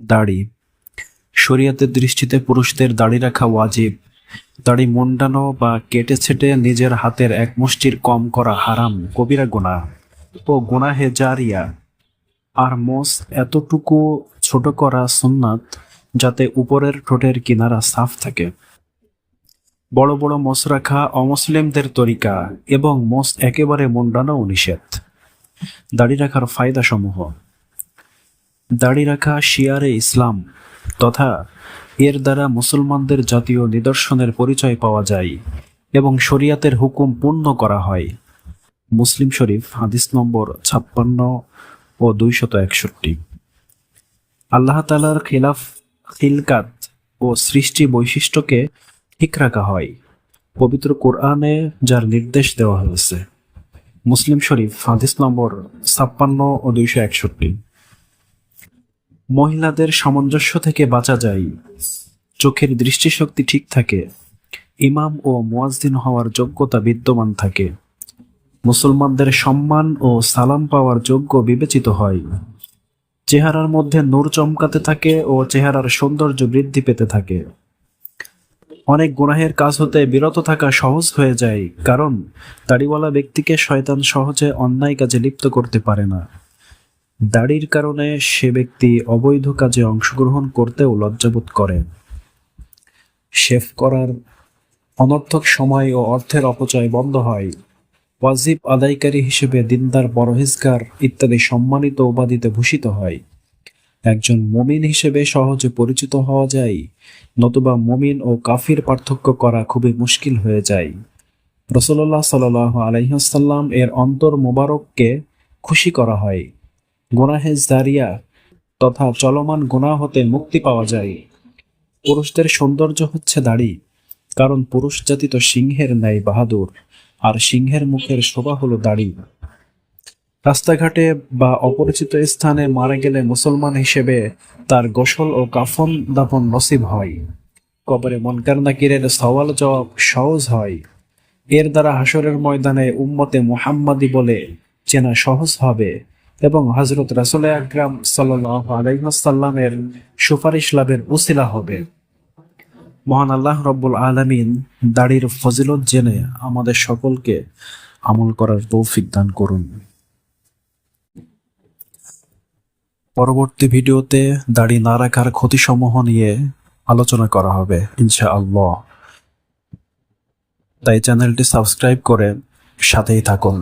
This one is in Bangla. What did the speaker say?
দাড়ি। শরিয়তের দৃষ্টিতে পুরুষদের দাড়ি রাখা ওয়াজিব। দাড়ি মুন্ডানো বা কেটে ছেটে নিজের হাতের এক মুষ্টির কম করা হারাম, কবিরা গুনাহ ও গুনাহে জারিয়া। আর মোস এতটুকু ছোট করা সুন্নাত যাতে উপরের ঠোঁটের কিনারা সাফ থাকে। বড় বড় মোস রাখা অমুসলিমদের তরিকা এবং মোস একেবারে মুন্ডানো নিষেধ। দাড়ি রাখার ফায়দা সমূহ। দাড়ি রাখা শিয়ারে ইসলাম তথা এর দ্বারা মুসলমানদের জাতীয় নিদর্শনের পরিচয় পাওয়া যায় এবং শরিয়াতের হুকুম পূর্ণ করা হয়। মুসলিম শরীফ হাদিস নম্বর 56 ও 261। আল্লাহ তাআলার খিলকাত ও সৃষ্টি বৈশিষ্ট্যকে ঠিক রাখা হয় পবিত্র কোরআনে যার নির্দেশ দেওয়া হয়েছে। মুসলিম শরীফ হাদিস নম্বর 56 ও 261। মহিলাদের সামঞ্জস্য থেকে বাঁচা যায়, চোখের দৃষ্টিশক্তি ঠিক থাকে, ইমাম ও মুয়াজ্জিন হওয়ার যোগ্যতা বিদ্যমান থাকে, মুসলমানদের সম্মান ও সালাম পাওয়ার যোগ্য বিবেচিত হয়, চেহারার মধ্যে নূর চমকাতে থাকে ও চেহারার সৌন্দর্য বৃদ্ধি পেতে থাকে। অনেক গুনাহের কাজ হতে বিরত থাকা সহজ হয়ে যায়, কারণ দাড়িওয়ালা ব্যক্তিকে শয়তান সহজে অন্যায় কাজে লিপ্ত করতে পারে না। দাড়ির কারণে সে ব্যক্তি অবৈধ কাজে অংশগ্রহণ করতেও লজ্জাবোধ করে। শেভ করার অনর্থক সময় ও অর্থের অপচয় বন্ধ হয়। ওয়াজিব আদায়কারী হিসেবে দিনদার, পরহেজগার ইত্যাদি সম্মানিত উপাধিতে ভূষিত হয়। একজন মুমিন হিসেবে সহজে পরিচিত হওয়া যায়, নতুবা মুমিন ও কাফির পার্থক্য করা খুবই মুশকিল হয়ে যায়। রাসূলুল্লাহ সাল্লাল্লাহু আলাইহি ওয়াসাল্লাম এর অন্তর মোবারককে খুশি করা হয়। গুনাহে জারিয়া তথা চলমান গুনাহ হতে মুক্তি পাওয়া যায়। পুরুষদের সৌন্দর্য হচ্ছে দাড়ি, কারণ পুরুষ জাতি তো সিংহের ন্যায় বাহাদুর, আর সিংহের মুখের শোভা হলো দাড়ি। রাস্তাঘাটে বা অপরিচিত স্থানে মারা গেলে মুসলমান হিসেবে তার গোসল ও কাফন দাফন নসিব হয়। কবরে মুনকার নাকিরের সওয়াল জবাব সহজ হয়। এর দ্বারা হাসরের ময়দানে উম্মতে মুহাম্মাদি বলে চেনা সহজ হবে এবং হযরত রাসূল আকরাম সাল্লাল্লাহু আলাইহি ওয়াসাল্লামের সুপারিশ লাভের উসিলা হবে। মহান আল্লাহ রব্বুল আলামিন দাড়ির ফজিলত জেনে আমাদের সকলকে আমল করার তৌফিক দান করুন। পরবর্তী ভিডিওতে দাড়ি না রাখার ক্ষতিসমূহ নিয়ে আলোচনা করা হবে ইনশাআল্লাহ। তাই চ্যানেলটি সাবস্ক্রাইব করে সাথেই থাকুন।